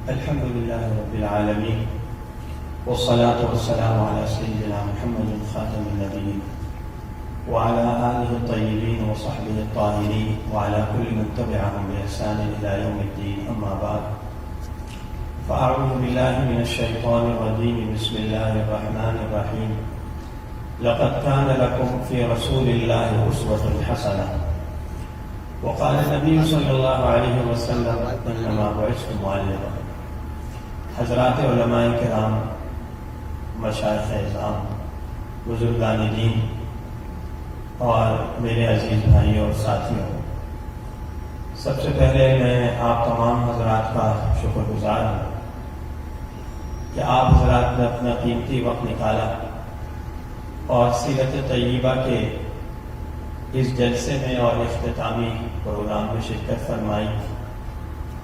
الحمد لله رب العالمين والصلاة والسلام على سيدنا محمد خاتم النبيين وعلى آله الطيبين وصحبه الطاهرين وعلى كل من تبعهم بإحسان إلى يوم الدين. أما بعد فأعوذ بالله من الشيطان الرجيم. بسم الله الرحمن الرحيم. لقد كان لكم في رسول الله أسوة حسنة. وقال النبي صلی اللہ علیہ وسلم انما بعثت معلما. حضرات علماء کرام، مشائخ اعظام، بزرگان دین اور میرے عزیز بھائیوں اور ساتھیوں، سب سے پہلے میں آپ تمام حضرات کا شکر گزار ہوں کہ آپ حضرات نے اپنا قیمتی وقت نکالا اور سیرت طیبہ کے اس جلسے میں اور اختتامی پروگرام میں شرکت فرمائی،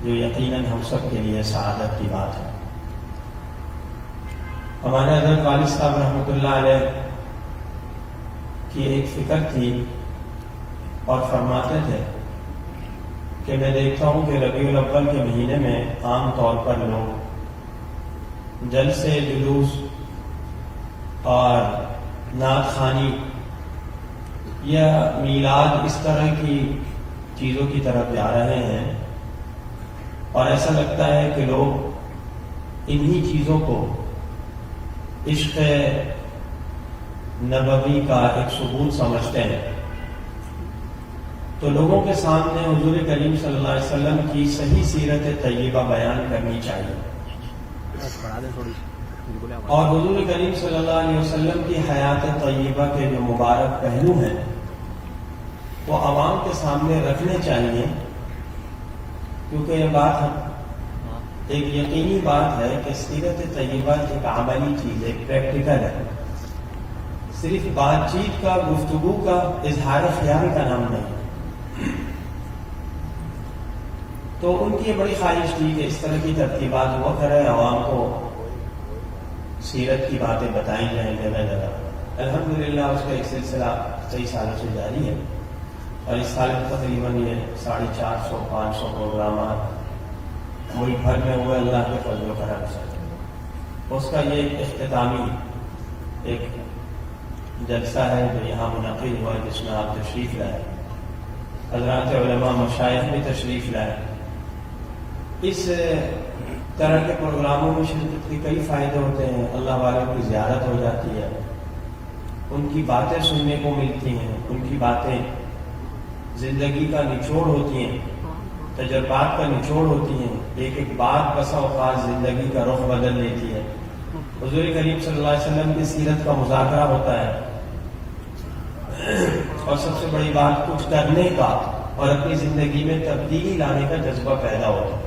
جو یقیناً ہم سب کے لیے سعادت کی بات ہے. ہمارے حضرت والد صاحب رحمۃ اللہ علیہ کی ایک فکر تھی اور فرماتے تھے کہ میں دیکھتا ہوں کہ ربیع الاول کے مہینے میں عام طور پر لوگ جلسے، جلوس اور نعت خوانی یا میلاد اس طرح کی چیزوں کی طرف جا رہے ہیں، اور ایسا لگتا ہے کہ لوگ انہی چیزوں کو عشق نبوی کا ایک ثبوت سمجھتے ہیں. تو لوگوں کے سامنے حضور کریم صلی اللہ علیہ وسلم کی صحیح سیرت طیبہ بیان کرنی چاہیے، اور حضور کریم صلی اللہ علیہ وسلم کی حیات طیبہ کے جو مبارک پہلو ہیں وہ عوام کے سامنے رکھنے چاہیے، کیونکہ یہ بات ایک یقینی بات ہے کہ سیرت طیبہ ایک عملی چیز ہے، ایک پریکٹیکل ہے، صرف بات چیت کا، گفتگو کا، اظہار خیال کا نام نہیں. تو ان کی یہ بڑی خواہش تھی کہ اس طرح کی ترتیبات ہوا کرے، عوام کو سیرت کی باتیں بتائی جائیں جگہ جگہ. الحمدللہ اس کا ایک سلسلہ کئی سالوں سے جاری ہے، اور اس سال میں تقریباً یہ 450-500 پروگرامات ملک بھر میں ہوئے اللہ کے فضل و کرم سے. اس کا یہ اختتامی ایک جلسہ ہے جو یہاں منعقد ہوا، جس میں آپ تشریف لائے، حضرات علماء مشائخ بھی تشریف لائے. اس طرح کے پروگراموں میں شرکت کے کئی فائدے ہوتے ہیں. اللہ والوں کی زیارت ہو جاتی ہے، ان کی باتیں سننے کو ملتی ہیں، ان کی باتیں زندگی کا نچوڑ ہوتی ہیں، تجربات کا نچوڑ ہوتی ہیں. ایک ایک بات بسا اوقات زندگی کا رخ بدل دیتی ہے. حضور کریم صلی اللہ علیہ وسلم کی سیرت کا مذاکرہ ہوتا ہے، اور سب سے بڑی بات کچھ کرنے کا اور اپنی زندگی میں تبدیلی لانے کا جذبہ پیدا ہوتا ہے.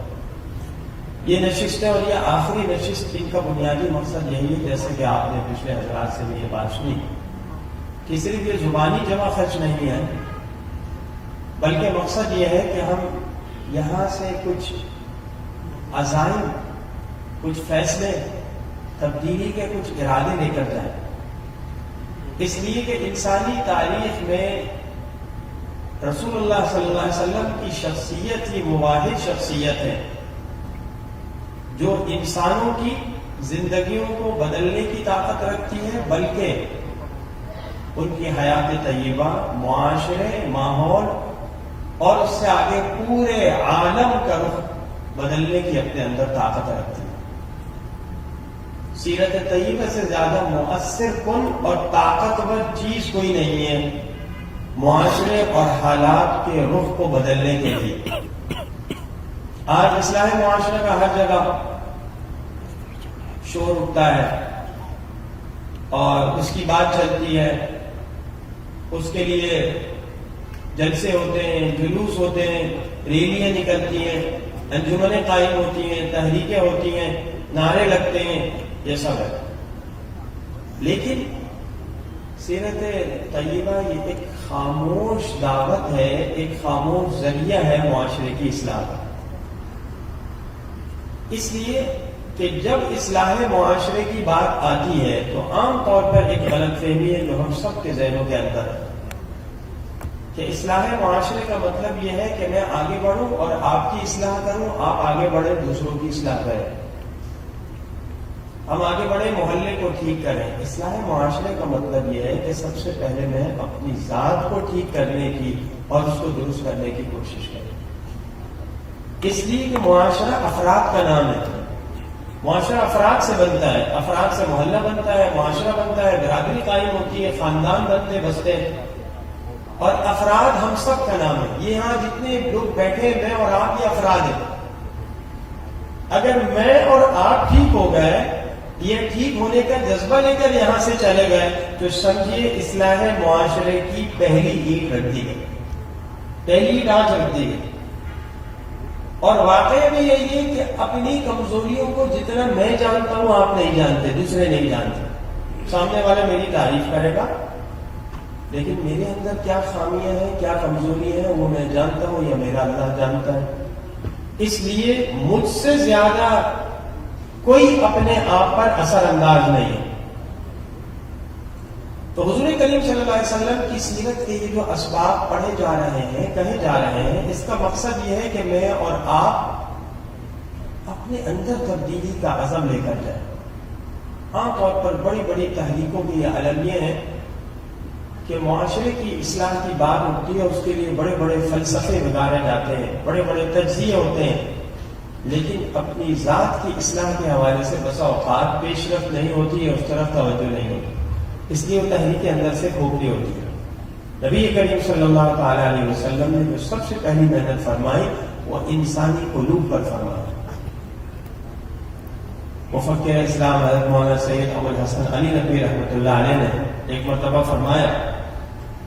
یہ نشستیں اور یہ آخری نشست، ان کا بنیادی مقصد یہی ہے، جیسے کہ آپ نے پچھلے حضرات سے بھی یہ بات سنی، کہ صرف یہ زبانی جمع خرچ نہیں ہے، بلکہ مقصد یہ ہے کہ ہم یہاں سے کچھ عزائم، کچھ فیصلے، تبدیلی کے کچھ ارادے لے کر جائیں. اس لیے کہ انسانی تاریخ میں رسول اللہ صلی اللہ علیہ وسلم کی شخصیت ہی مواحد شخصیت ہے، جو انسانوں کی زندگیوں کو بدلنے کی طاقت رکھتی ہے، بلکہ ان کی حیات طیبہ معاشرے، ماحول اور اس سے آگے پورے عالم کا رخ بدلنے کی اپنے اندر طاقت رکھتی ہے. سیرت طیبہ سے زیادہ مؤثر کن اور طاقتور چیز کوئی نہیں ہے معاشرے اور حالات کے رخ کو بدلنے کے لیے. آج اصلاح معاشرہ کا ہر جگہ شور اٹھتا ہے اور اس کی بات چلتی ہے، اس کے لیے جلسے ہوتے ہیں، جلوس ہوتے ہیں، ریلیاں نکلتی ہیں، انجمنیں قائم ہوتی ہیں، تحریکیں ہوتی ہیں، نعرے لگتے ہیں، یہ سب ہے. لیکن سیرت طیبہ یہ ایک خاموش دعوت ہے، ایک خاموش ذریعہ ہے معاشرے کی اصلاح کا. اس لیے کہ جب اصلاح معاشرے کی بات آتی ہے تو عام طور پر ایک غلط فہمی ہے جو ہم سب کے ذہنوں کے اندر ہے کہ اصلاح معاشرے کا مطلب یہ ہے کہ میں آگے بڑھوں اور آپ کی اصلاح کروں، آپ آگے بڑھیں دوسروں کی اصلاح کریں، ہم آگے بڑھے محلے کو ٹھیک کریں۔ اصلاح معاشرے کا مطلب یہ ہے کہ سب سے پہلے میں اپنی ذات کو ٹھیک کرنے کی اور اس کو درست کرنے کی کوشش کریں، اس لیے کہ معاشرہ افراد کا نام ہے، معاشرہ افراد سے بنتا ہے، افراد سے محلہ بنتا ہے، معاشرہ بنتا ہے، برادری قائم ہوتی ہے، خاندان بنتے بستے ہیں، اور افراد ہم سب کا نام ہے۔ یہ یہاں جتنے لوگ بیٹھے میں اور آپ یہ افراد ہیں، اگر میں اور آپ ٹھیک ہو گئے، یہ ٹھیک ہونے کا جذبہ لے کر یہاں سے چلے گئے، تو سمجھیے اصلاح معاشرے کی پہلی اینٹ رکھ دی گئی، پہلی ڈانچ رکھ دی گئی۔ اور واقعہ بھی یہی ہے کہ اپنی کمزوریوں کو جتنا میں جانتا ہوں آپ نہیں جانتے، دوسرے نہیں جانتے۔ سامنے والا میری تعریف کرے گا لیکن میرے اندر کیا خامیاں ہیں، کیا کمزوری ہے، وہ میں جانتا ہوں یا میرا اللہ جانتا ہے۔ اس لیے مجھ سے زیادہ کوئی اپنے آپ پر اثر انداز نہیں ہے۔ تو حضور کریم صلی اللہ علیہ وسلم کی سیرت کے یہ جو اسباب پڑھے جا رہے ہیں، کہے جا رہے ہیں، اس کا مقصد یہ ہے کہ میں اور آپ اپنے اندر تبدیلی کا عزم لے کر جائیں۔ عام طور پر بڑی بڑی تحریکوں کی یہ علمیہ ہے کہ معاشرے کی اصلاح کی بات ہوتی ہے، اس کے لیے بڑے بڑے فلسفے بگاڑے جاتے ہیں، بڑے بڑے تجزیے ہوتے ہیں، لیکن اپنی ذات کی اصلاح کے حوالے سے بسا اوقات پیش رفت نہیں ہوتی ہے، اس طرف توجہ نہیں ہوتی، اس لیے وہ تحریک اندر سے کھوکھلی ہوتی ہے۔ نبی کریم صلی اللہ تعالی علیہ وسلم نے جو سب سے پہلی محنت فرمائی وہ انسانی قلوب پر فرمائی۔ مفکر اسلام حضرت مولانا سید ابو الحسن علی ندوی رحمۃ اللہ علیہ نے ایک مرتبہ فرمایا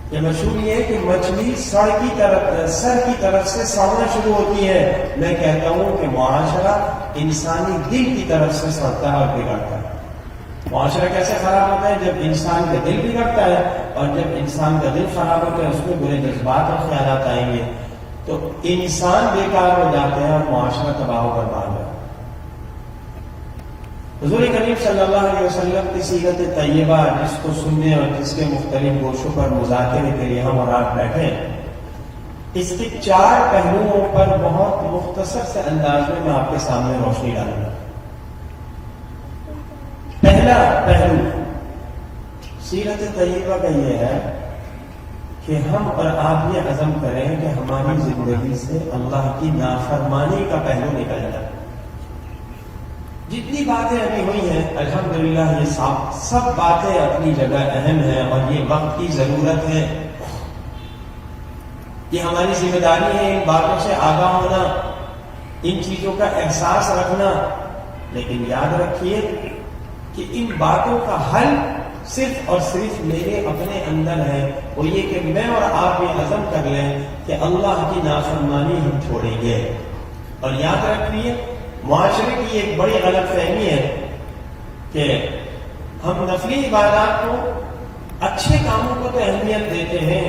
کہ مشہور یہ ہے کہ مچھلی سر کی طرف سے سڑنا شروع ہوتی ہے، میں کہتا ہوں کہ معاشرہ انسانی دل کی طرف سے سڑتا ہے اور بگڑتا ہے۔ معاشرہ کیسے خراب ہوتا ہے؟ جب انسان کا دل بگڑتا ہے، اور جب انسان کا دل خراب ہوتا ہے اس میں برے جذبات اور خیالات آئیں گے تو انسان بیکار ہو جاتے ہیں اور معاشرہ تباہ و برباد ہو جاتا ہے۔ حضور کریم صلی اللہ علیہ وسلم کی سیرت طیبہ جس کو سننے اور جس کے مختلف گوشوں پر مذاکرے کے لیے ہم اور آپ بیٹھے ہیں، اس کے 4 پہلوؤں پر بہت مختصر سے انداز میں آپ کے سامنے روشنی ڈالوں گا۔ پہلا پہلو سیرت طیبہ کا یہ ہے کہ ہم اور آپ یہ عزم کریں کہ ہماری زندگی سے اللہ کی نافرمانی کا پہلو نکل جائے۔ جتنی باتیں ابھی ہوئی ہیں الحمدللہ یہ سب باتیں اپنی جگہ اہم ہیں، اور یہ وقت کی ضرورت ہے، یہ ہماری ذمہ داری ہے ان باتوں سے آگاہ ہونا، ان چیزوں کا احساس رکھنا۔ لیکن یاد رکھیے کہ ان باتوں کا حل صرف اور صرف میرے اپنے اندر ہے، وہ یہ کہ میں اور آپ یہ عزم کر لیں کہ اللہ کی نافرمانی ہم چھوڑیں گے۔ اور یاد رکھیے معاشرے کی ایک بڑی غلط فہمی ہے کہ ہم نفلی عبادات کو، اچھے کاموں کو تو اہمیت دیتے ہیں،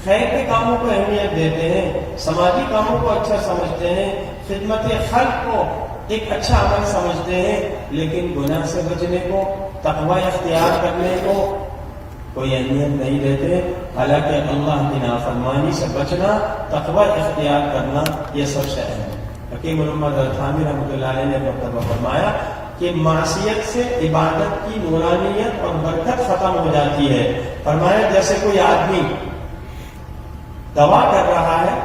خیر کے کاموں کو اہمیت دیتے ہیں، سماجی کاموں کو اچھا سمجھتے ہیں، خدمت خلق کو ایک اچھا عمل سمجھتے ہیں، لیکن گناہ سے بچنے کو، تقوی اختیار کرنے کو کوئی اہمیت نہیں دیتے۔ حالانکہ اللہ کی نافرمانی سے بچنا، تقوی اختیار کرنا یہ سب سے اہم ہے۔ حکیم محمد التھانی رحمۃ اللہ علیہ نے مرتبہ فرمایا کہ معصیت سے عبادت کی نورانیت اور برکت ختم ہو جاتی ہے۔ فرمایا جیسے کوئی آدمی دوا کر رہا ہے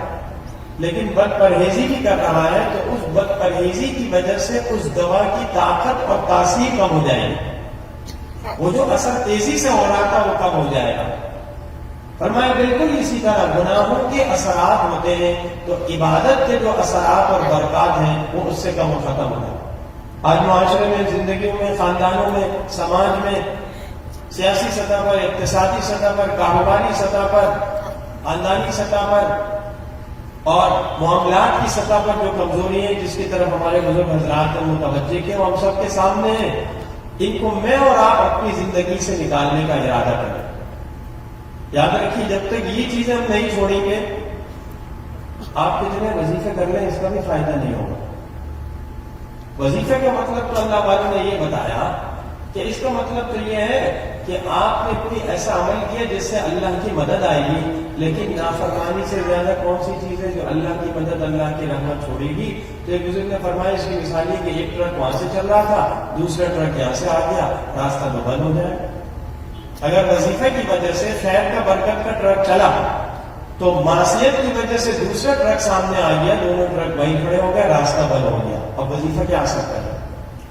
لیکن بد پرہیزی بھی کر رہا ہے، تو اس بد پرہیزی کی وجہ سے اس دوا کی طاقت اور تاثیر کم ہو جائے گی، وہ جو اثر تیزی سے ہو رہا تھا وہ کم ہو جائے گا۔ فرمایا بالکل اسی طرح گناہوں کے اثرات ہوتے ہیں تو عبادت کے جو اثرات اور برکات ہیں وہ اس سے کم و ختم ہو جائے۔ آج معاشرے میں، زندگیوں میں، خاندانوں میں، سماج میں، سیاسی سطح پر، اقتصادی سطح پر، کاروباری سطح پر، خاندانی سطح پر اور معاملات کی سطح پر جو کمزوری ہیں جس کی طرف ہمارے بزرگ حضرات نے متوجہ کیا وہ ہم سب کے سامنے ہیں، ان کو میں اور آپ اپنی زندگی سے نکالنے کا ارادہ کریں۔ یاد رکھیے جب تک یہ چیزیں ہم نہیں چھوڑیں گے، آپ کتنے وظیفے کر لیں اس کا بھی فائدہ نہیں ہوگا۔ وظیفے کا مطلب تو اللہ والوں نے یہ بتایا کہ اس کا مطلب تو یہ ہے کہ آپ نے کوئی ایسا عمل کیا جس سے اللہ کی مدد آئے گی، لیکن نافرمانی سے زیادہ کون سی چیز ہے جو اللہ کی مدد اللہ کی رحمت چھوڑے گی؟ تو ایک بزرگ نے فرمایا اس کی مثال یہ کہ ایک ٹرک وہاں سے چل رہا تھا، دوسرا ٹرک یہاں سے آ گیا، راستہ تو بند ہو جائے۔ اگر وظیفے کی وجہ سے خیر کا برکت کا ٹرک چلا تو معصیت کی وجہ سے دوسرا ٹرک سامنے آ گیا، دونوں ٹرک وہیں کھڑے ہو گئے، راستہ بند ہو گیا۔ اب وظیفہ کیا اثر کرے؟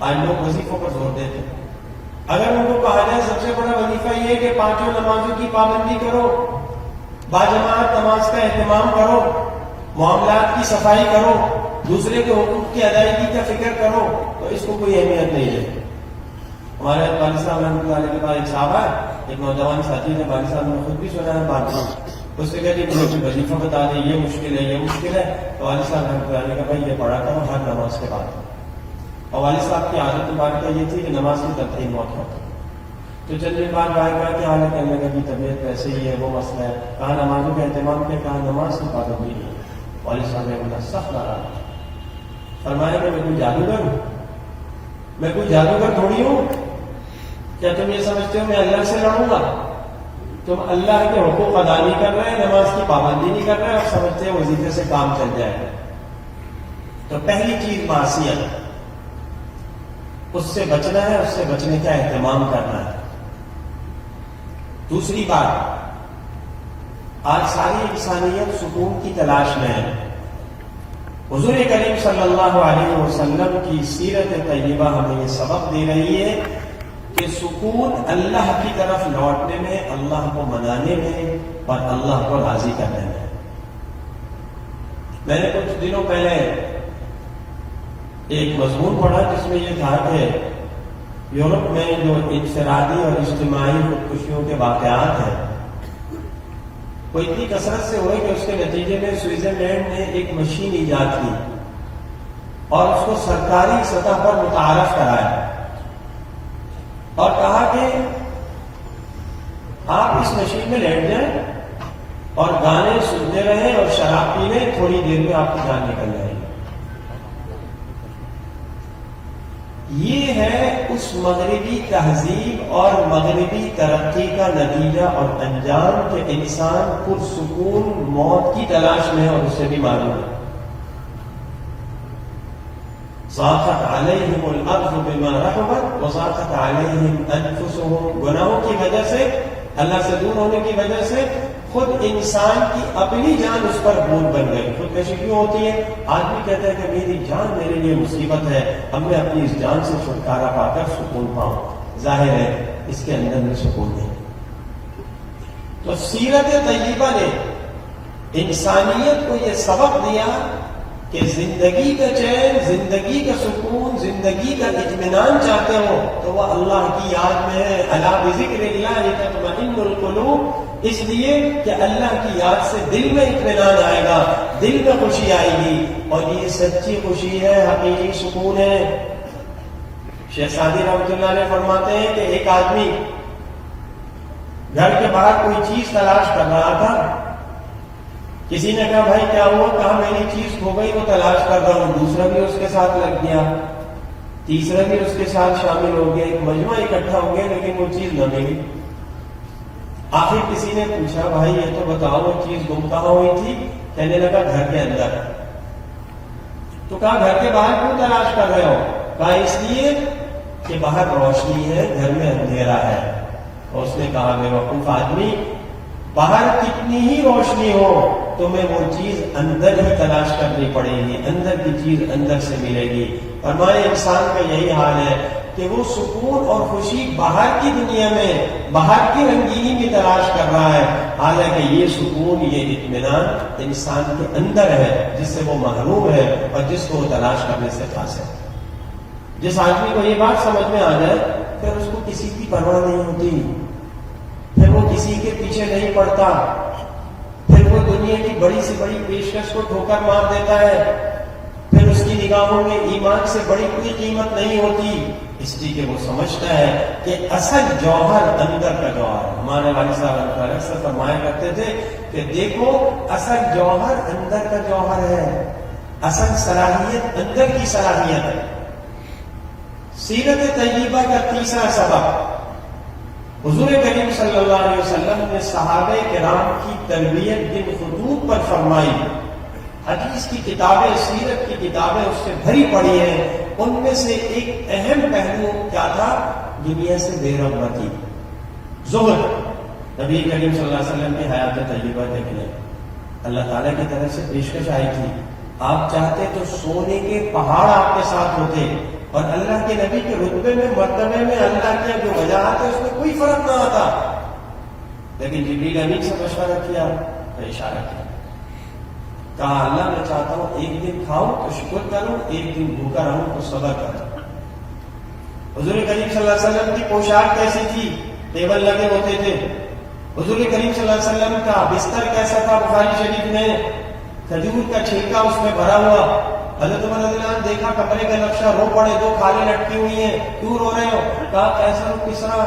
آج لوگ وظیفوں پر زور دیتے ہیں۔ اگر ان کو کہا جائے سب سے بڑا وظیفہ یہ ہے کہ 5 نمازوں کی پابندی کرو، باجماعت نماز کا اہتمام کرو، معاملات کی صفائی کرو، دوسرے کے حقوق کی ادائیگی کا فکر کرو، تو اس کو کوئی اہمیت نہیں ہے۔ ہمارے والد صاحب رحمۃ اللہ علیہ کے پاس ایک صاحب ہے، ایک نوجوان ساتھی نے، والد صاحب نے خود بھی سنا ہے بات، اس سے کہتے ہیں مجھے وظیفہ بتا دیں، یہ مشکل ہے یہ مشکل ہے، تو والد صاحب رحمۃ اللہ علیہ کا بھائی یہ پڑھا کرو ہر نماز کے بعد۔ اور والد صاحب کی عادت مبارکہ یہ تھی کہ نماز کی تلقین موت ہوتی، تو چند دن بعد بھائی کہا کہ حالت کرنے لگا کہ طبیعت ایسے ہی ہے، وہ مسئلہ ہے، کہاں نمازوں کا اہتمام کیا، کہاں نماز کی پابندی نہیں۔ والد صاحب نے بولا سخت ناراض، فرمایا کہ میں کوئی جادوگر ہوں؟ میں کوئی جادوگر تھوڑی ہوں؟ کیا تم یہ سمجھتے ہو میں اللہ سے لڑوں گا؟ تم اللہ کے حقوق ادا نہیں کر رہے، نماز کی پابندی نہیں کر رہے اور سمجھتے ہیں وظیفے سے کام چل جائے گا۔ تو پہلی چیز معصیت، اس سے بچنا ہے، اس سے بچنے کا اہتمام کرنا ہے۔ دوسری بات، آج ساری انسانیت سکون کی تلاش میں ہے۔ حضور کریم صلی اللہ علیہ وسلم کی سیرت طیبہ ہمیں یہ سبق دے رہی ہے کہ سکون اللہ کی طرف لوٹنے میں، اللہ کو منانے میں اور اللہ کو راضی کرنے میں۔ میں نے کچھ دنوں پہلے ایک مضمون پڑھا جس میں یہ تھا کہ یورپ میں جو انفرادی اور اجتماعی خودکشیوں کے واقعات ہیں وہ اتنی کثرت سے ہوئے کہ اس کے نتیجے میں سوئٹزرلینڈ نے ایک مشین ایجاد کی اور اس کو سرکاری سطح پر متعارف کرایا اور کہا کہ آپ اس مشین میں لیٹ جائیں اور گانے سنتے رہیں اور شراب پی لیں، تھوڑی دیر میں آپ کی جان نکل جائے گی۔ یہ ہے اس مغربی تہذیب اور مغربی ترقی کا نتیجہ اور انجام کہ انسان پرسکون موت کی تلاش میں ہے اور اسے بھی معلوم ہے۔ ضاقت علیہم الارض بما رحبت وضاقت علیہم انفسهم، گناہوں کی وجہ سے، اللہ سے دور ہونے کی وجہ سے خود انسان کی اپنی جان اس پر بوجھ بن گئی۔ خودکشی کیوں ہوتی ہے؟ آدمی کہتا ہے کہ میری جان میرے لیے مصیبت ہے، اب میں اپنی اس جان سے چھٹکارا پا کر سکون پاؤں۔ ظاہر ہے اس کے اندر میں سکون نہیں۔ تو سیرت طیبہ نے انسانیت کو یہ سبق دیا کہ زندگی کا چین، زندگی کا سکون، زندگی کا اطمینان چاہتے ہو تو وہ اللہ کی یاد میں ہے۔ الا بذکر اللہ تطمئن القلوب، اس لیے کہ اللہ کی یاد سے دل میں اطمینان آئے گا، دل میں خوشی آئے گی، اور یہ سچی خوشی ہے، حقیقی سکون ہے۔ شیخ سعدی رحمۃ اللہ علیہ فرماتے ہیں کہ ایک آدمی گھر کے باہر کوئی چیز تلاش کر رہا تھا، کسی نے کہا بھائی کیا ہوا؟ کہا میری چیز کھو گئی، وہ تلاش کر رہا ہوں۔ دوسرا بھی اس کے ساتھ لگ گیا، تیسرا بھی اس کے ساتھ شامل ہو گیا، ایک مجمع اکٹھا ہو گیا لیکن وہ چیز نہ ملی۔ آخر کسی نے پوچھا بھائی یہ تو بتاؤ وہ چیز گم کہاں ہوئی تھی؟ کہنے لگا گھر کے اندر۔ تو کہا گھر کے باہر کیوں تلاش کر رہے ہو؟ کہا اس لیے کہ باہر روشنی ہے، گھر میں اندھیرا ہے۔ اور اس نے کہا بے وقوف آدمی، باہر کتنی ہی روشنی ہو تمہیں وہ چیز اندر ہی تلاش کرنی پڑے گی، اندر کی چیز اندر سے ملے گی۔ فرمائے انسان کا یہی حال ہے کہ وہ سکون اور خوشی باہر کی دنیا میں، باہر کی رنگینی میں تلاش کر رہا ہے، حالانکہ یہ سکون، یہ اطمینان انسان کے اندر ہے جس سے وہ محروم ہے اور جس کو وہ تلاش کرنے سے قاصر ہے۔ جس آدمی کو یہ بات سمجھ میں آ جائے پھر اس کو کسی کی پرواہ نہیں ہوتی، پھر وہ کسی کے پیچھے نہیں پڑتا، پھر وہ دنیا کی بڑی سے بڑی پیشکش کو ٹھوکر مار دیتا ہے، پھر اس کی نگاہوں میں ایمان سے بڑی کوئی قیمت نہیں ہوتی، اس لیے کہ وہ سمجھتا ہے کہ اصل جوہر اندر کا جوہر ہے۔ ہمارے والد صاحب اکثر فرمایا کرتے تھے کہ دیکھو اصل جوہر اندر کا جوہر ہے، اصل صلاحیت اندر کی صلاحیت ہے۔ سیرت طیبہ کا تیسرا سبق، حضور کریم صلی اللہ علیہ وسلم نے صحابہ کرام کی تربیت جن خطوط پر فرمائی، حدیث کی کتابیں، سیرت کی کتابیں اس سے بھری پڑی ہیں، ان میں سے ایک اہم پہلو کیا تھا؟ دنیا سے بے رغبتی، زہد۔ نبی کریم صلی اللہ علیہ وسلم کی حیات طیبہ دیکھنے اللہ تعالیٰ کی طرف سے پیشکش آئی تھی، آپ چاہتے تو سونے کے پہاڑ آپ کے ساتھ ہوتے، اور اللہ کے نبی کے رتبے میں، مرتبے میں اللہ کی جو وجاہت ہے اس میں کوئی فرق نہ آتا، لیکن جبریل امین سے مشورہ کیا، اشارہ کیا، کہا اللہ میں چاہتا ہوں ایک دن کھاؤں تو شکر کروں، ایک دن بھوکا رہوں تو صبر کروں۔ حضور کریم صلی اللہ علیہ وسلم کی پوشاک کیسی تھی؟ ٹیبل لگے ہوتے تھے۔ حضور کریم صلی اللہ علیہ وسلم کا بستر کیسا تھا؟ بخاری شریف میں کھجور کا چھلکا اس میں بھرا ہوا۔ حضرت عمر رضی اللہ عنہ دیکھا کمرے کا نقشہ، رو پڑے، دو کھالیں لٹکی ہوئی ہیں، کیوں رو رہے ہو؟ کہا کیسا ہو کسرا،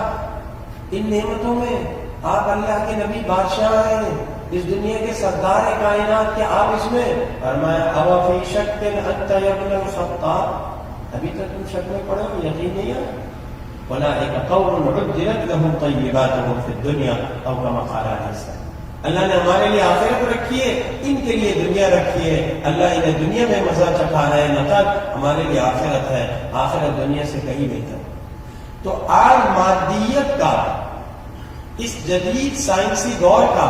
ان نعمتوں میں آپ اللہ کے نبی بادشاہ ہیں، اس دنیا کے سردار کائنات کے، آپ اس میں؟ فرمایا اوا فی شک انت یا ابن الخطاب، ابھی تک تم شک میں پڑے ہو، یقین نہیں ہے؟ اولئک قوم عجلت لهم طیباتهم فی الدنیا او کما قال علیہ السلام، اللہ نے ہمارے لیے آخرت رکھی ہے، ان کے لیے دنیا رکھی ہے، اللہ انہیں دنیا میں مزہ چکھا رہے ہیں، نقد ہمارے لیے آخرت ہے، آخرت دنیا سے کہیں بہتر۔ تو آج مادیت کا، اس جدید سائنسی دور کا،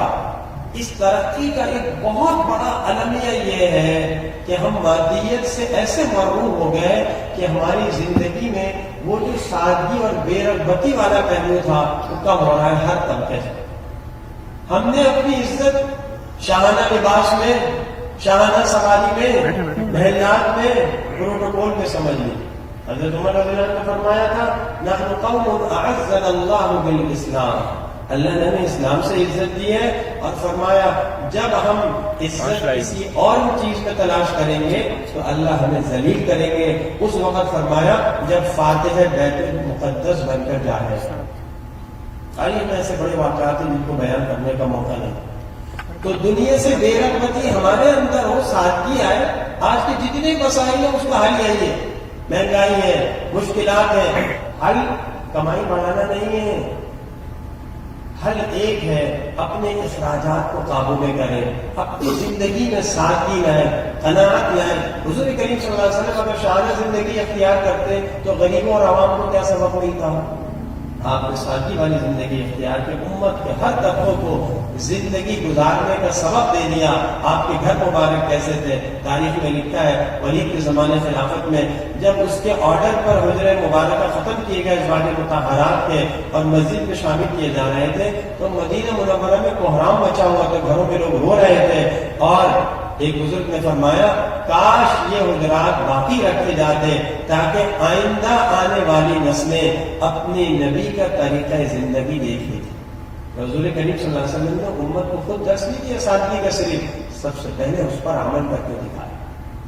اس ترقی کا ایک بہت بڑا المیہ یہ ہے کہ ہم مادیت سے ایسے مرعوب ہو گئے کہ ہماری زندگی میں وہ جو سادگی اور بے رغبتی والا پہلو تھا وہ کم ہو رہا ہے ہر طبقے سے۔ ہم نے اپنی عزت شاہانہ لباس میں، شاہانہ سواری میں، محلات میں، پروٹوکول میں سمجھ لی۔ حضرت عمر رضی اللہ عنہ نے فرمایا تھا نحن قوم اعزنا اللہ بالاسلام، اللہ نے ہمیں اسلام سے عزت دی ہے، اور فرمایا جب ہم عزت کسی اور چیز پہ تلاش کریں گے تو اللہ ہمیں ذلیل کریں گے۔ اس وقت فرمایا جب فاتح بیت المقدس بن کر جائے۔ آئیے میں ایسے بڑے واقعات ہیں جن کو بیان کرنے کا موقع نہیں۔ تو دنیا سے بے رغبتی ہمارے اندر ہو، سادگی آئے۔ آج کے جتنے مسائل ہیں اس کا حل یہی ہے، مہنگائی ہے، مشکلات ہیں، حل کمائی بڑھانا نہیں ہے، حل ایک ہے، اپنے اخراجات کو قابو میں کریں، اپنی زندگی میں سادگی لائیں، قناعت لائیں۔ حضور کریم صلی اللہ علیہ وسلم اگر شان زندگی اختیار کرتے تو غریبوں اور عوام کو کیا سبق ملتا؟ آپ نے سادگی والی زندگی اختیار کی، امت کے ہر طبقوں کو زندگی گزارنے کا سبق دے دیا۔ آپ کے گھر مبارک کیسے تھے؟ تاریخ میں لکھا ہے ولید کے زمانے خلافت میں جب اس کے آرڈر پر حجرہ مبارکہ ختم کیے گئے ازواج مطہرات کے اور مسجد میں شامل کیے جا رہے تھے تو مدینہ منورہ میں کوہرام مچا ہوا تھا، گھروں میں لوگ رو رہے تھے، اور ایک بزرگ نے فرمایا کاش یہ حجرات باقی رکھے جاتے تاکہ آئندہ آنے والی نسلیں اپنی نبی کا طریقہ زندگی دیکھیں۔ حضور کریم صلی اللہ علیہ وسلم نے امت کو خود درس نہیں دیا سادگی کا، صرف سب سے پہلے اس پر عمل کر کے دکھایا۔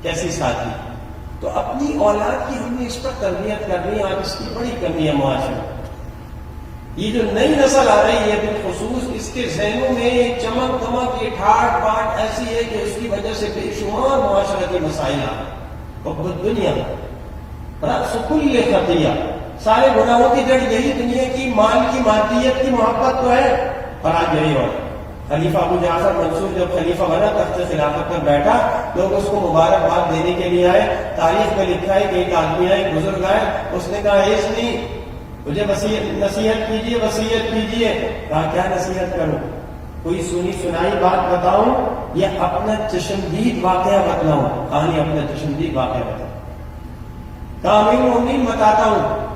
کیسی سادگی؟ تو اپنی اولاد کی ہم نے اس پر تربیت کرنی ہے، آج اس کی بڑی کمی ہے معاشرے۔ یہ جو نئی نسل آ رہی ہے بالخصوص، اس کے ذہنوں میں ایک چمک دمک، یہ ٹھاٹ باٹ ایسی ہے کہ اس کی وجہ سے بے شمار معاشرتی مسائل آ رہے ہیں۔ حب دنیا رأس کل خطیہ، سارے گناہوں کی جڑ یہی دنیا کی، مال کی، مادیت کی محبت تو ہے، اور آج یہی ہو۔ خلیفہ ابو جعفر منصور جب خلیفہ بنا تخت خلافت پر بیٹھا، لوگ اس کو مبارکباد دینے کے لیے آئے۔ تاریخ میں لکھا ہے کہ ایک آدمی آئے، ایک بزرگ آئے، اس نے کہا ایس نہیں مجھے نصیحت کیجیے، وصیت کیجیے۔ کہا کیا نصیحت کروں؟ کوئی سنی سنائی بات بتاؤں یا اپنا چشمدید واقعہ بتلاؤں؟ کہانی اپنا چشمدید واقعہ بتاؤں۔ کہا امیر المومنین بتاتا ہوں،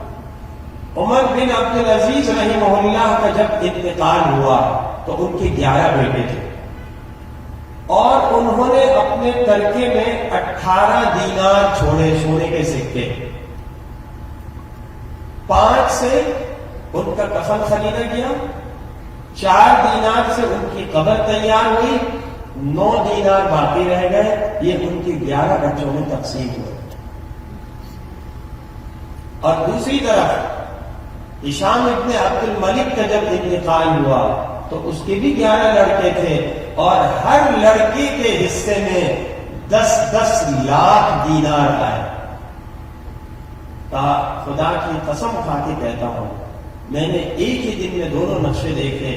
عمر بن عبد العزیز رحمہ اللہ کا جب انتقال ہوا تو ان کے 11 بیٹے تھے، اور انہوں نے اپنے ترکے میں 18 دینار چھوڑے، سونے کے سکے۔ 5 سے ان کا کفن خریدا گیا، 4 دینار سے ان کی قبر تیار ہوئی، 9 دینار باقی رہ گئے، یہ ان کی 11 بچوں میں تقسیم ہوئے۔ اور دوسری طرف ہشام ابن عبد الملک کا جب انتقال ہوا تو اس کے بھی 11 لڑکے تھے، اور ہر لڑکے کے حصے میں 10-10 لاکھ دینار آئے۔ خدا کی قسم کھا کے کہتا ہوں میں نے ایک ہی دن میں دونوں نقشے دیکھے.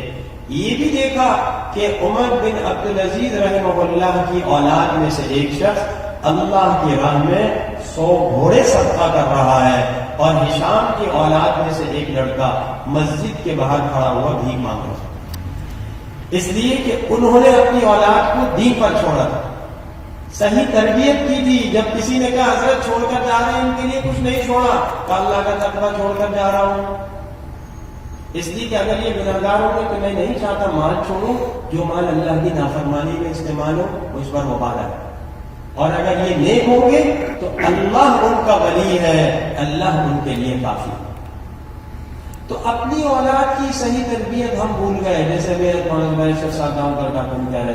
یہ بھی دیکھا کہ عمر بن عبدالعزیز رحمہ اللہ کی اولاد میں سے ایک شخص اللہ کی راہ میں 100 گھوڑے صدقہ کر رہا ہے، اور ہشام کی اولاد میں سے ایک لڑکا مسجد کے باہر کھڑا ہوا بھیک مانگ رہا، اس لیے کہ انہوں نے اپنی اولاد کو دین پر چھوڑا تھا، صحیح تربیت کی تھی. جب کسی نے کہا حضرت چھوڑ کر جا رہے ہیں ان کے لیے کچھ نہیں چھوڑا، کہ اللہ کا تقویٰ چھوڑ کر جا رہا ہوں، اس لیے کہ اگر یہ گنہگار ہو گئے تو میں نہیں چاہتا مال چھوڑوں جو مال اللہ کی نافرمانی میں استعمال ہو اس پر وبال ہے. اور اگر یہ نیک ہوں گے تو اللہ ان کا ولی ہے، اللہ ان کے لیے کافی. تو اپنی اولاد کی صحیح تربیت ہم بھول گئے. جیسے میرے کہہ رہے تھے،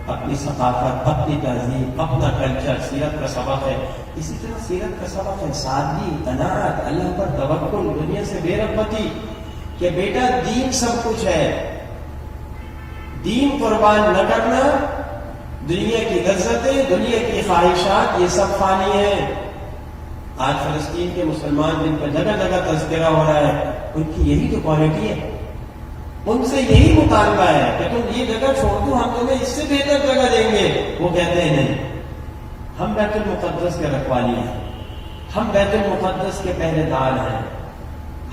اپنی ثقافت، اپنی تہذیب، اپنا کلچر، سیرت کا سبق ہے. اسی طرح سیرت کا سبق ہے سادگی، قناعت، اللہ پر توکل، دنیا سے بے رغبتی، کہ بیٹا دین سب کچھ ہے، دین قربان نہ کرنا. دنیا کی لذتیں، دنیا کی خواہشات، یہ سب فانی ہیں. آج فلسطین کے مسلمان جن کا جگہ جگہ تذکرہ ہو رہا ہے، ان کی یہی تو کوالٹی ہے، ان سے یہی مطالبہ ہے کہ تم یہ جگہ چھوڑ دو، ہم تمہیں اس سے بہتر جگہ دیں گے. وہ کہتے ہیں نہیں، ہم بیت المقدس کے رکھوالی ہیں، ہم بیت المقدس کے پہرے دار ہیں،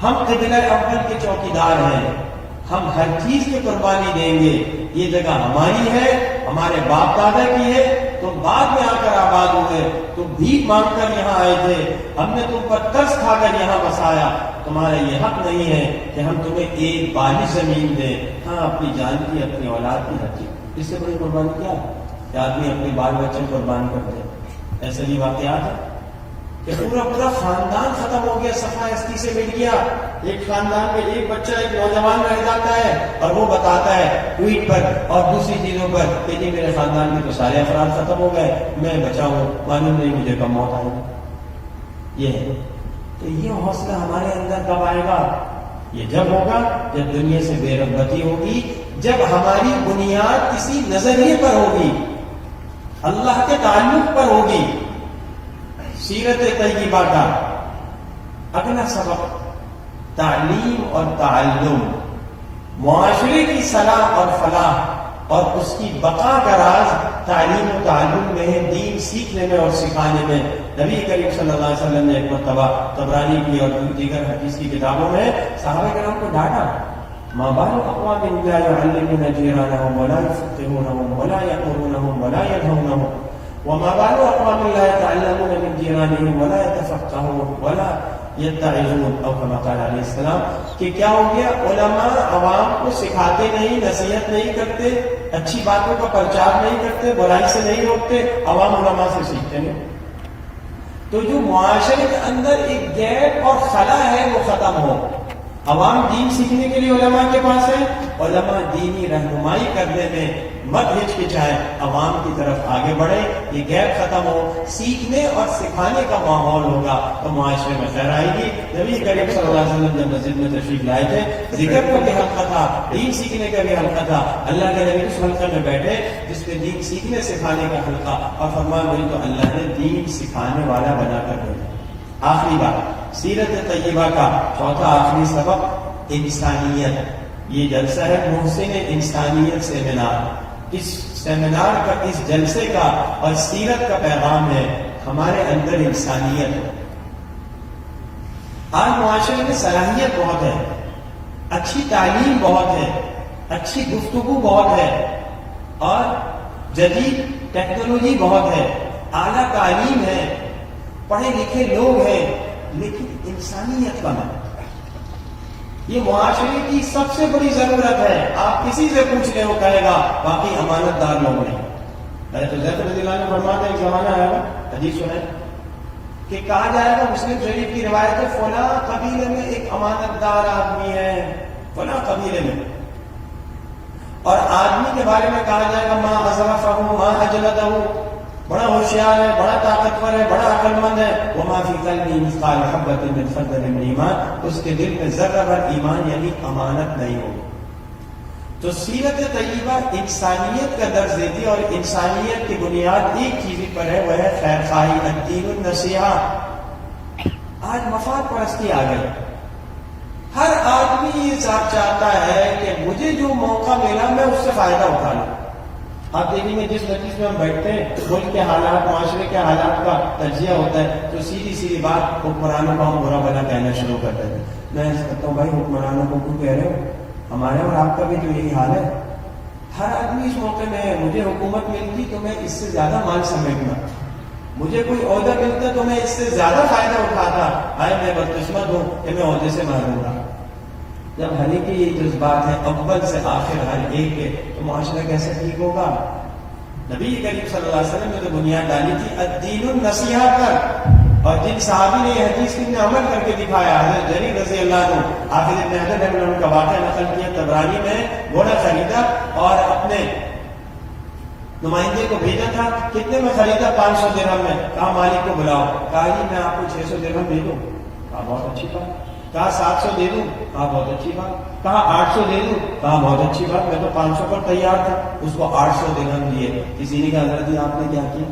ہم قبلہ اول کے چوکیدار ہیں، ہم ہر چیز کی قربانی دیں گے. یہ جگہ ہماری ہے، ہمارے باپ دادا کی ہے، تم بعد میں آ کر آباد ہوئے، تم بھیک مانگ کر یہاں آئے تھے، ہم نے تم پر ترس کھا کر یہاں بسایا. تمہارا یہ حق نہیں ہے کہ ہم تمہیں ایک بالی زمین دیں. ہاں، اپنی جان کی، اپنی اولاد کی، ہر چیز. اس سے بڑی قربانی کیا ہے کہ آدمی اپنے بال بچے قربان کرتے ہیں؟ ایسے بھی واقعات ہیں کہ پورا خاندان ختم ہو گیا، صفحہ ہستی سے مل گیا. ایک خاندان میں ایک بچہ، ایک نوجوان رہ جاتا ہے اور وہ بتاتا ہے ٹویٹ پر اور دوسری چیزوں پر کہ جی میرے خاندان کے تو سارے افراد ختم ہو گئے، میں بچا ہوں، معلوم نہیں مجھے کب موت آئے گی. یہ ہے. تو یہ حوصلہ ہمارے اندر کب آئے گا؟ یہ جب ہوگا جب دنیا سے بے رغبتی ہوگی، جب ہماری بنیاد کسی نظریے پر ہوگی، اللہ کے تعلق پر ہوگی. سیرت طیبہ کا اگلا سبق تعلیم اور تعلم، معاشرے کی صلاح اور فلاح اور اس کی بقا کا راز تعلیم و تعلم میں ہے، دین سیکھنے میں اور سکھانے میں. نبی کریم صلی اللہ علیہ وسلم نے ایک مرتبہ طبرانی کی اور دیگر حدیث کی کتابوں میں صحابہ کرام کو ڈانٹا. ما بال اقوام لا يعلمون جيرانهم ولا يفقهونهم ولا يأمرونهم ولا ينهونهم وما بال اقوام لا يتعلمون من جيرانهم ولا يتفقهون ولا يتعظون او كما قال علیہ السلام. کہ کیا ہو گیا؟ علماء عوام کو سکھاتے نہیں، نصیحت نہیں کرتے، اچھی باتوں کا پرچار نہیں کرتے، برائی سے نہیں روکتے، عوام علماء سے سیکھتے نہیں. تو جو معاشرے کے اندر ایک گیپ اور خلا ہے وہ ختم ہو. عوام دین سیکھنے کے لیے علماء کے پاس ہے، علماء دینی رہنمائی کرنے میں مت ہچکچائے، عوام کی طرف آگے بڑھے. یہ گیپ ختم ہو، سیکھنے اور سکھانے کا ماحول ہوگا تو معاشرے میں خیر آئے گی. نبی کریم صلی اللہ علیہ وسلم جب مسجد میں تشریف لائے تھے، ذکر کا بھی حلقہ تھا، دین سیکھنے کا بھی حلقہ تھا. اللہ کے نبی اس حلقے میں بیٹھے جس میں دین سیکھنے سکھانے کا حلقہ، اور فرمایا مجھے تو اللہ نے دین سکھانے والا بنا کر بھیجا. آخری بات، سیرت طیبہ کا چوتھا آخری سبق انسانیت. یہ جلسہ ہے محسن انسانیت سیمینار. اس سیمینار کا، اس جلسے کا اور سیرت کا پیغام ہے ہمارے اندر انسانیت. آج معاشرے میں صلاحیت بہت ہے، اچھی تعلیم بہت ہے، اچھی گفتگو بہت ہے، اور جدید ٹیکنالوجی بہت ہے، اعلیٰ تعلیم ہے، پڑھے لکھے لوگ ہیں، لیکن انسانیت کم ہے. یہ معاشرے کی سب سے بڑی ضرورت ہے. آپ کسی سے پوچھ لیں وہ کہے گا باقی امانت دار لوگ نہیں. حضرت حذیفہ رضی اللہ عنہ فرماتے ہیں ایک زمانہ آئے گا، حدیث سنیں کہ کہا جائے گا، مسلم شریف کی روایت ہے، فلاں قبیلے میں ایک امانت دار آدمی ہے، فلاں قبیلے میں. اور آدمی کے بارے میں کہا جائے گا ما اظرفہ ما اجلدہ، بڑا ہوشیار ہے، بڑا طاقتور ہے، بڑا عقل مند ہے. وما فی قلبہ مثقال حبۃ من خردل من ایمان، اس کے دل میں ذرہ بھر ایمان یعنی امانت نہیں ہوگی. تو سیرت طیبہ انسانیت کا درس دیتی ہے، اور انسانیت کی بنیاد ایک چیز پر ہے، وہ ہے خیر خواہی، الدین النصیحہ. آج مفاد پرستی آ گئی. ہر آدمی یہ چاہتا ہے کہ مجھے جو موقع ملا میں اس سے فائدہ اٹھا لوں. آپ دیکھیں گے جس مجلس میں ہم بیٹھتے ہیں ملک کے حالات معاشرے کے حالات کا تجزیہ ہوتا ہے تو سیدھی بات حکمرانوں کو ہم برا بھلا کہنا شروع کرتے ہیں. میں کہتا ہوں بھائی حکمرانوں کو کیوں کہہ رہے ہو؟ ہمارے اور آپ کا بھی تو یہی حال ہے. ہر آدمی اس موقع میں ہے. مجھے حکومت ملتی تو میں اس سے زیادہ مال سمیٹنا، مجھے کوئی عہدہ ملتا تو میں اس سے زیادہ فائدہ اٹھاتا. آئے میں بدقسمت ہوں کہ میں عہدے سے محروم رہا. جب ہر ایک کے یہ جذبات ہیں اول سے آخر ہر ایک کے، تو معاشرہ کیسے ٹھیک ہوگا؟ نبی کریم صلی اللہ علیہ وسلم نے تو بنیاد ڈالی تھی الدین النصیحہ پر، اور جن صحابی نے یہ حدیث کی عمل کر کے دکھایا، حضرت جریر رضی اللہ عنہ حافظ ابن حجر نے ان کا واقعہ نقل کیا. طبرانی میں گھوڑا خریدا اور اپنے نمائندے کو بھیجا تھا. کتنے میں خریدا؟ 500 درہم میں. کہا مالک کو بلاؤ. کہا جی میں آپ کو 600 درہم دے دوں. کہا بہت اچھی بات. کہا 700 دے دوں. کہا بہت اچھی بات. کہا 800 دے دوں. کہا بہت اچھی بات. میں تو 500 پر تیار تھا. اس کو 800 درہم دیے. کسی نے کہا حضرت جی آپ نے کیا کیا؟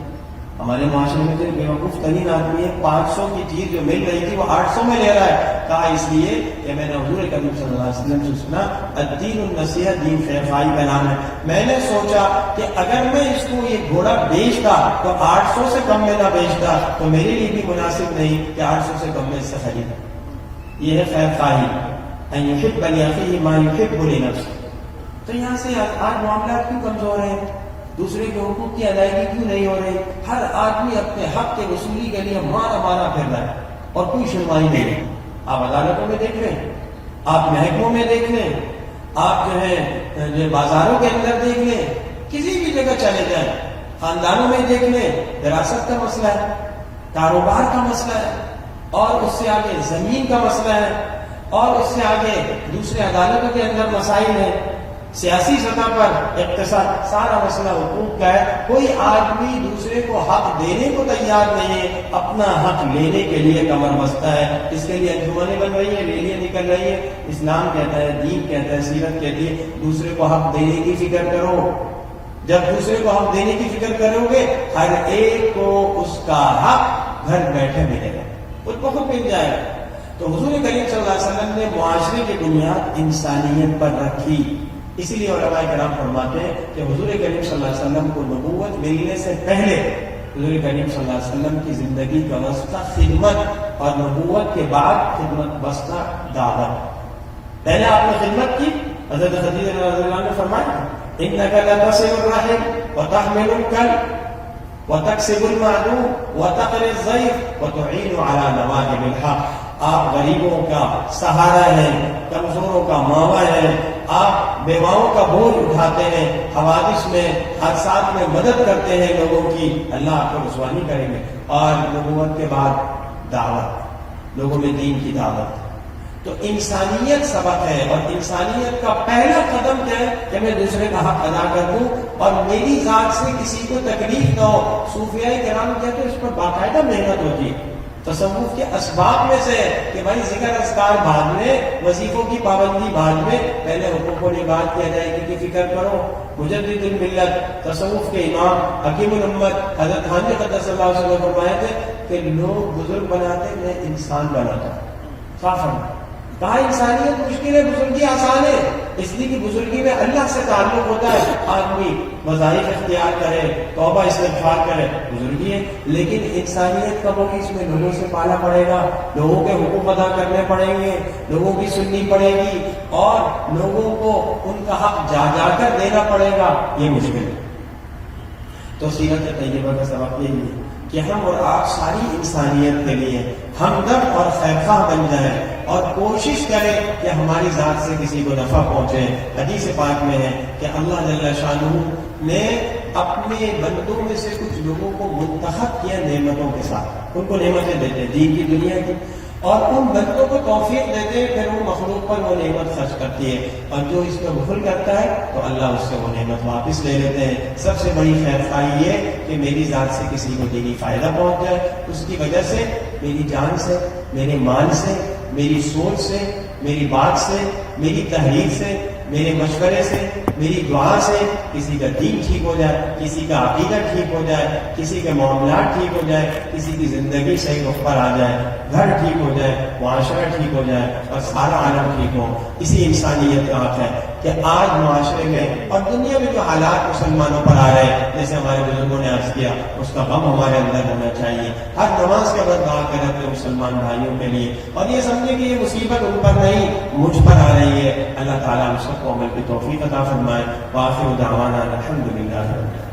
ہمارے معاشرے میں جو بیوقوف ترین آدمی ہے 500 کی چیز جو مل رہی تھی وہ 800 میں لے رہا ہے. کہا اس لیے کہ میں نے حضور کریم صلی اللہ علیہ وسلم سے سنا الدین النصیحہ، دین خیرخواہی کا نام ہے. میں نے سوچا کہ اگر میں اس کو یہ گھوڑا بیچتا تو 800 سے کم میں نہ بیچتا تو میرے لیے بھی مناسب نہیں کہ 800 سے کم میں اس سے خریدا. یہ ہے خیرخواہی، ان یحب لاخیہ ما یحب لنفسہ. تو یہاں سے آج معاملات کیوں کمزور ہیں؟ دوسرے کے حقوق کی ادائیگی کیوں نہیں ہو رہی؟ ہر آدمی اپنے حق کے وصولی کے لیے مارا پھر رہا ہے اور کوئی سنوائی نہیں. آپ عدالتوں میں دیکھ لیں، آپ محکموں میں دیکھ لیں، آپ جو ہے بازاروں کے اندر دیکھ لیں، کسی بھی جگہ چلے جائیں، خاندانوں میں دیکھ لیں، وراثت کا مسئلہ ہے، کاروبار کا مسئلہ ہے، اور اس سے آگے زمین کا مسئلہ ہے، اور اس سے آگے دوسرے عدالتوں کے اندر مسائل ہیں، سیاسی سطح پر اقتصاد، سارا مسئلہ حقوق کا ہے. کوئی آدمی دوسرے کو حق دینے کو تیار نہیں ہے، اپنا حق لینے کے لیے کمر بستہ ہے. اس کے لیے انجمنیں بن رہی ہیں، ریلیاں نکل رہی ہیں. اسلام کہتا ہے، دین کہتا ہے، سیرت کہتی ہے دوسرے کو حق دینے کی فکر کرو. جب دوسرے کو حق دینے کی فکر کرو گے ہر ایک کو اس کا حق گھر بیٹھے ملے گا، خود بخود مل جائے گا. تو حضور کریم صلی اللہ علیہ وسلم نے معاشرے کی بنیاد انسانیت پر رکھی. اسی لیے علماء کرام فرماتے ہیں کہ حضور کریم صلی اللہ علیہ وسلم کو نبوت ملنے سے پہلے حضور کریم صلی اللہ علیہ وسلم کی زندگی کا واسطہ خدمت، اور نبوت کے بعد خدمت واسطہ دعوت. پہلے آپ نے خدمت کی. حضرت خدیجہ رضی اللہ عنہ نے فرمایا انک لتصل الرحم وتحمل الكلب وتكسب المعدوم وتقري الضيف وتعين على نوائب الحق. آپ غریبوں کا سہارا ہیں، کمزوروں کا ماوا ہیں، آپ بیواؤں کا بوجھ اٹھاتے ہیں، حوادث میں حادثات میں مدد کرتے ہیں لوگوں کی. اللہ آپ کو رسوا نہیں کریں گے. اور نبوت کے بعد دعوت، لوگوں میں دین کی دعوت. تو انسانیت سبق ہے، اور انسانیت کا پہلا قدم کیا ہے کہ میں دوسرے کا حق ادا کر دوں اور میری ذات سے کسی کو تکلیف نہ ہو. صوفیاء کرام کہتے ہیں اس پر باقاعدہ محنت ہوتی ہے. تصوف کے اسباب میں سے کہ بھائی ذکر اذکار بعد میں، وظیفوں کی پابندی بعد میں، پہلے حقوق و عبادت کی ادائیگی کی فکر کرو. مجدد الملت، تصوف کے امام حکیم الامت حضرت خانجی قدس اللہ علیہ وسلم فرمائے تھے کہ لوگ بزرگ بناتے میں انسان بناتا. کہا انسانیت مشکل ہے، بزرگی آسان ہے. اس لیے کہ بزرگی میں اللہ سے تعلق ہوتا ہے. آدمی وظائف اختیار کرے، توبہ استغفار کرے، بزرگی ہے. لیکن انسانیت کب ہوگی؟ اس میں لوگوں سے پالا پڑے گا، لوگوں کے حقوق ادا کرنے پڑیں گے، لوگوں کی سننی پڑے گی، اور لوگوں کو ان کا حق جا جا کر دینا پڑے گا. یہ مشکل ہے. تو سیرت طیبہ کا سبق یہ ہے کہ ہم اور آپ ساری انسانیت کے لیے ہمدرد اور خیرخواہ بن جائیں، اور کوشش کریں کہ ہماری ذات سے کسی کو نفع پہنچے. حدیث پاک میں ہے کہ اللہ جل شانہ نے اپنے بندوں میں سے کچھ لوگوں کو منتخب کیا نعمتوں کے ساتھ. ان کو نعمتیں دیتے دین کی دنیا کی، اور ان بندوں کو توفیق دیتے، پھر وہ مخلوق پر وہ نعمت خرچ کرتی ہے. اور جو اس میں بخل کرتا ہے تو اللہ اس سے وہ نعمت واپس لے لیتے ہیں. سب سے بڑی خیرخواہی یہ کہ میری ذات سے کسی کو دینی فائدہ پہنچ جائے، اس کی وجہ سے میری جان سے، میرے مال سے، میری سوچ سے، میری بات سے، میری تحریر سے، میرے مشورے سے، میری دعا سے کسی کا دین ٹھیک ہو جائے، کسی کا عقیدہ ٹھیک ہو جائے، کسی کے معاملات ٹھیک ہو جائے، کسی کی زندگی صحیح رخ پر آ جائے، گھر ٹھیک ہو جائے، معاشرہ ٹھیک ہو جائے اور سارا عالم ٹھیک ہو۔ اسی انسانیت کا حق ہے کہ آج معاشرے میں اور دنیا میں جو حالات مسلمانوں پر آ رہے ہیں، جیسے ہمارے بزرگوں نے عرض کیا، اس کا غم ہمارے اندر ہونا چاہیے۔ ہر نماز کے بعد دعا کریں اپنے مسلمان بھائیوں کے لیے، اور یہ سمجھے کہ یہ مصیبت ان پر نہیں، مجھ پر آ رہی ہے۔ اللہ تعالیٰ ہم سب کو عمل کی توفیق عطا فرمائے۔ وآخر دعوانا الحمدللہ۔